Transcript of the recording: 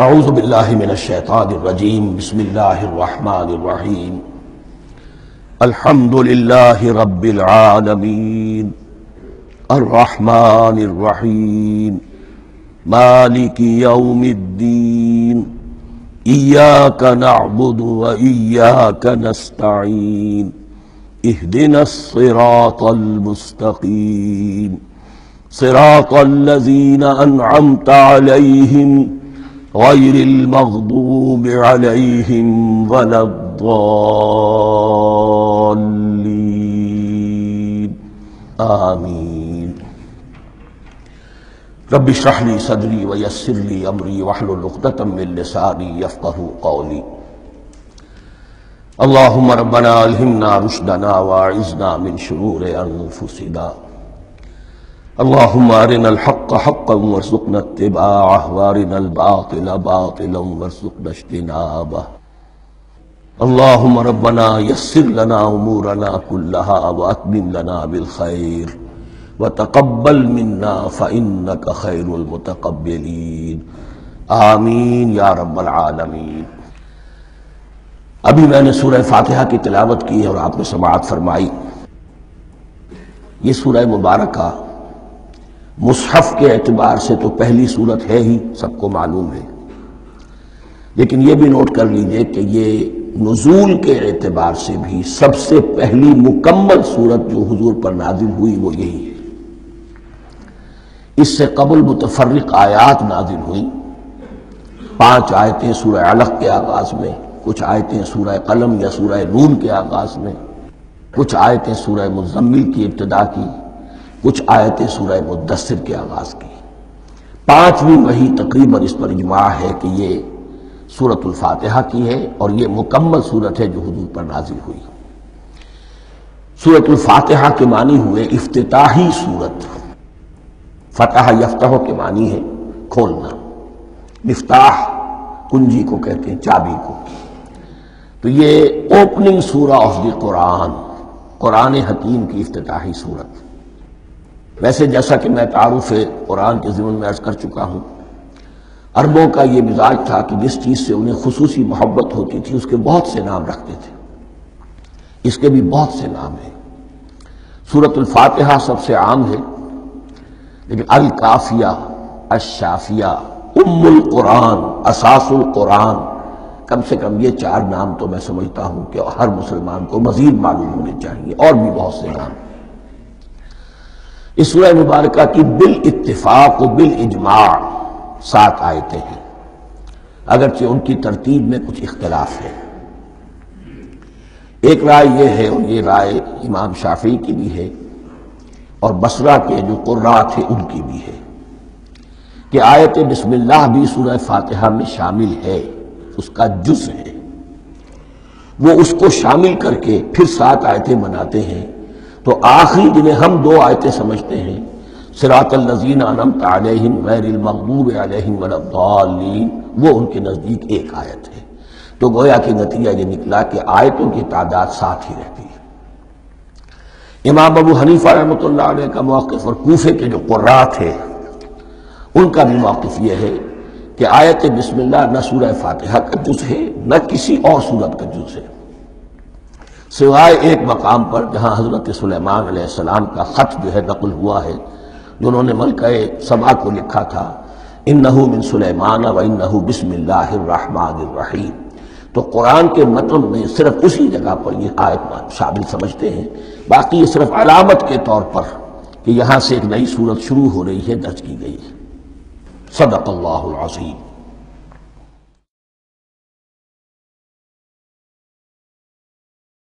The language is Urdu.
اعوذ باللہ من الشیطان الرجیم بسم اللہ الرحمن الرحیم الحمد للہ رب العالمین الرحمن الرحیم مالک یوم الدین ایاک نعبد و ایاک نستعین اہدنا الصراط المستقیم صراط الذین انعمت علیہم غیر المغضوب علیہم ولا الضالین آمین۔ رب اشرح لی صدری ویسر لی امری واحلل عقدۃ من لسانی یفقہوا قولی۔ اللہم ربنا الہمنا رشدنا واعذنا من شرور انفسنا، اللہم ارنا الحق حقا وارزقنا اتباعہ وارنا الباطل باطلا وارزقنا اجتنابہ۔ اللہم ربنا یسر لنا امورنا کلہا واتمم لنا بالخیر وتقبل منا فإنک خیر المتقبلین، آمین یا رب العالمین۔ ابھی میں نے سورہ فاتحہ کی تلاوت کی اور آپ نے سماعت فرمائی۔ یہ سورہ مبارکہ مصحف کے اعتبار سے تو پہلی سورت ہے ہی، سب کو معلوم ہے، لیکن یہ بھی نوٹ کر لیجئے کہ یہ نزول کے اعتبار سے بھی سب سے پہلی مکمل سورت جو حضور پر نازل ہوئی وہ یہی ہے۔ اس سے قبل متفرق آیات نازل ہوئیں، 5 آیتیں سورہ علق کے آغاز میں، کچھ آیتیں سورہ قلم یا سورہ نون کے آغاز میں، کچھ آیتیں سورہ مزمل کی ابتدا کی، کچھ آیتیں سورہ مدثر کے آغاز کی۔ 5ویں وحی تقریباً اس پر اجماع ہے کہ یہ سورۃ الفاتحہ کی ہے اور یہ مکمل سورت ہے جو حضور پر نازل ہوئی۔ سورۃ الفاتحہ کے معنی ہوئے افتتاحی سورت، فتح یفتح کے معنی ہے کھولنا، مفتاح کنجی کو کہتے ہیں، چابی کو۔ تو یہ اوپننگ سورہ آف دی قرآن، قرآن حکیم کی افتتاحی سورت۔ ویسے جیسا کہ میں تعارف قرآن کے ضمن میں عرض کر چکا ہوں، عربوں کا یہ مزاج تھا کہ جس چیز سے انہیں خصوصی محبت ہوتی تھی اس کے بہت سے نام رکھتے تھے۔ اس کے بھی بہت سے نام ہیں۔ سورۃ الفاتحہ سب سے عام ہے، لیکن الکافیہ، الشافیہ، ام القرآن، اساس القرآن، کم سے کم یہ 4 نام تو میں سمجھتا ہوں کہ ہر مسلمان کو مزید معلوم ہونے چاہیے، اور بھی بہت سے نام۔ اس سورہ مبارکہ کی بالاتفاق و بالاجماع 7 آیتیں ہیں، اگرچہ ان کی ترتیب میں کچھ اختلاف ہے۔ ایک رائے یہ ہے، اور یہ رائے امام شافعی کی بھی ہے اور بصرہ کے جو قراء تھے ان کی بھی ہے، کہ آیت بسم اللہ بھی سورہ فاتحہ میں شامل ہے، اس کا جز ہے، وہ اس کو شامل کر کے پھر 7 آیتیں بناتے ہیں۔ تو آخری جنہیں ہم 2 آیتیں سمجھتے ہیں، صراط الذین انعمت علیہم غیر المغضوب علیہم ولا الضالین، وہ ان کے نزدیک 1 آیت ہے۔ تو گویا کہ نتیجہ یہ نکلا کہ آیتوں کی تعداد 7 ہی رہتی ہے۔ امام ابو حنیفہ رحمۃ اللہ علیہ کا موقف اور کوفے کے جو قراء تھے ان کا بھی موقف یہ ہے کہ آیت بسم اللہ نہ سورہ فاتحہ کا جز ہے نہ کسی اور سورت کا جز ہے، سوائے ایک مقام پر جہاں حضرت سلیمان علیہ السلام کا خط جو ہے نقل ہوا ہے، جنہوں نے ملکہ سبا کو لکھا تھا، انہ من سلیمان و انہ بسم اللہ الرحمن الرحیم۔ تو قرآن کے متن میں صرف اسی جگہ پر یہ آیت شامل سمجھتے ہیں، باقی یہ صرف علامت کے طور پر کہ یہاں سے ایک نئی سورت شروع ہو رہی ہے درج کی گئی ہے۔ صدق اللہ العظیم۔